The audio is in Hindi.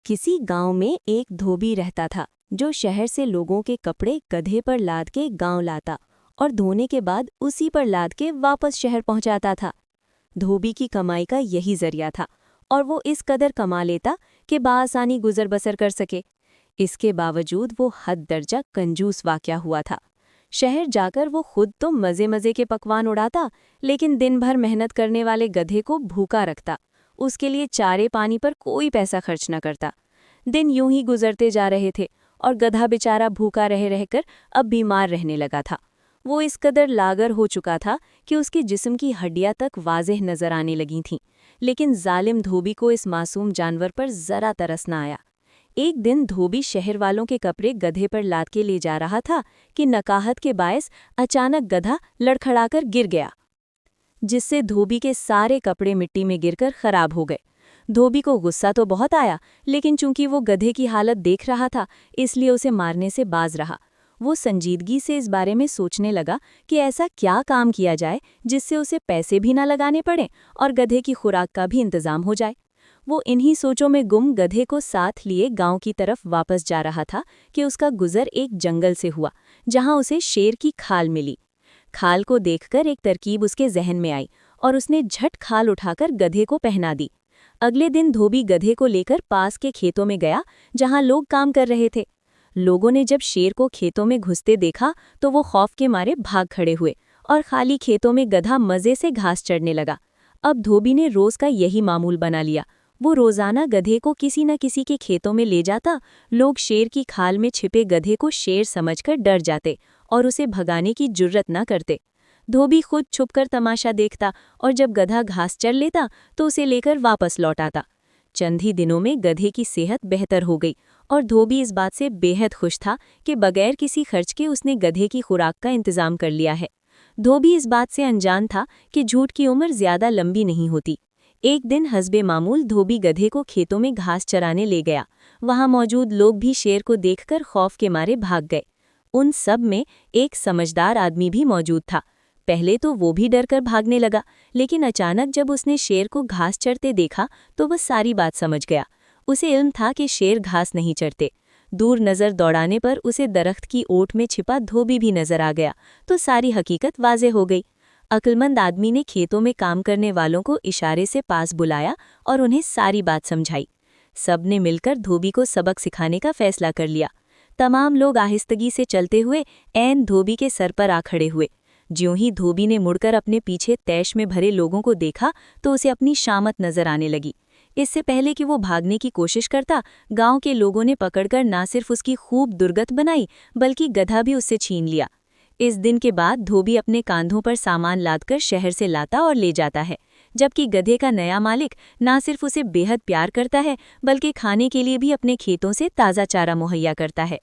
किसी गांव में एक धोबी रहता था जो शहर से लोगों के कपड़े गधे पर लाद के गांव लाता और धोने के बाद उसी पर लाद के वापस शहर पहुंचाता था। धोबी की कमाई का यही जरिया था और वो इस कदर कमा लेता कि बाआसानी गुजर बसर कर सके। इसके बावजूद वो हद दर्जा कंजूस वाक़या हुआ था। शहर जाकर वो खुद तो मज़े मज़े के पकवान उड़ाता, लेकिन दिन भर मेहनत करने वाले गधे को भूखा रखता। उसके लिए चारे पानी पर कोई पैसा खर्च न करता। दिन यूं ही गुजरते जा रहे थे और गधा बेचारा भूखा रह रहकर अब बीमार रहने लगा था। वो इस कदर लागर हो चुका था कि उसके जिस्म की हड्डियां तक वाज़ेह नजर आने लगी थीं। लेकिन जालिम धोबी को इस मासूम जानवर पर जरा तरस न आया। एक दिन धोबी शहर वालों के कपड़े गधे पर लाद के ले जा रहा था कि नकाहत के बायस अचानक गधा लड़खड़ाकर गिर गया, जिससे धोबी के सारे कपड़े मिट्टी में गिरकर खराब हो गए। धोबी को गुस्सा तो बहुत आया, लेकिन चूंकि वो गधे की हालत देख रहा था इसलिए उसे मारने से बाज रहा। वो संजीदगी से इस बारे में सोचने लगा कि ऐसा क्या काम किया जाए जिससे उसे पैसे भी ना लगाने पड़े और गधे की खुराक का भी इंतजाम हो जाए। वो इन्हीं सोचों में गुम गधे को साथ लिए गांव की तरफ वापस जा रहा था कि उसका गुजर एक जंगल से हुआ, जहां उसे शेर की खाल मिली। खाल को देखकर एक तरकीब उसके जहन में आई और उसने झट खाल उठाकर गधे को पहना दी। अगले दिन धोबी गधे को लेकर पास के खेतों में गया जहां लोग काम कर रहे थे। लोगों ने जब शेर को खेतों में घुसते देखा तो वो खौफ के मारे भाग खड़े हुए और खाली खेतों में गधा मजे से घास चढ़ने लगा। अब धोबी ने रोज का यही मामूल बना लिया। वो रोजाना गधे को किसी न किसी के खेतों में ले जाता। लोग शेर की खाल में छिपे गधे को शेर समझकर डर जाते और उसे भगाने की जुर्रत न करते। धोबी खुद छुपकर तमाशा देखता और जब गधा घास चर लेता तो उसे लेकर वापस लौट आता। चंद ही दिनों में गधे की सेहत बेहतर हो गई और धोबी इस बात से बेहद खुश था कि बगैर किसी खर्च के उसने गधे की खुराक का इंतजाम कर लिया है। धोबी इस बात से अनजान था कि झूठ की उम्र ज्यादा लंबी नहीं होती। एक दिन हस्बे मामूल धोबी गधे को खेतों में घास चराने ले गया। वहां मौजूद लोग भी शेर को देखकर खौफ के मारे भाग गए। उन सब में एक समझदार आदमी भी मौजूद था। पहले तो वो भी डरकर भागने लगा, लेकिन अचानक जब उसने शेर को घास चरते देखा तो वह सारी बात समझ गया। उसे इल्म था कि शेर घास नहीं चरते। दूर नज़र दौड़ाने पर उसे दरख्त की ओट में छिपा धोबी भी नजर आ गया तो सारी हकीकत वाज़े हो गई। अक्लमंद आदमी ने खेतों में काम करने वालों को इशारे से पास बुलाया और उन्हें सारी बात समझाई। सब ने मिलकर धोबी को सबक सिखाने का फैसला कर लिया। तमाम लोग आहिस्तगी से चलते हुए ऐन धोबी के सर पर आ खड़े हुए। ज्यों ही धोबी ने मुड़कर अपने पीछे तैश में भरे लोगों को देखा तो उसे अपनी शामत नजर आने लगी। इससे पहले कि वो भागने की कोशिश करता, गांव के लोगों ने पकड़कर ना सिर्फ उसकी खूब दुर्गत बनाई बल्कि गधा भी उससे छीन लिया। इस दिन के बाद धोबी अपने कांधों पर सामान लादकर शहर से लाता और ले जाता है, जबकि गधे का नया मालिक ना सिर्फ उसे बेहद प्यार करता है बल्कि खाने के लिए भी अपने खेतों से ताज़ा चारा मुहैया करता है।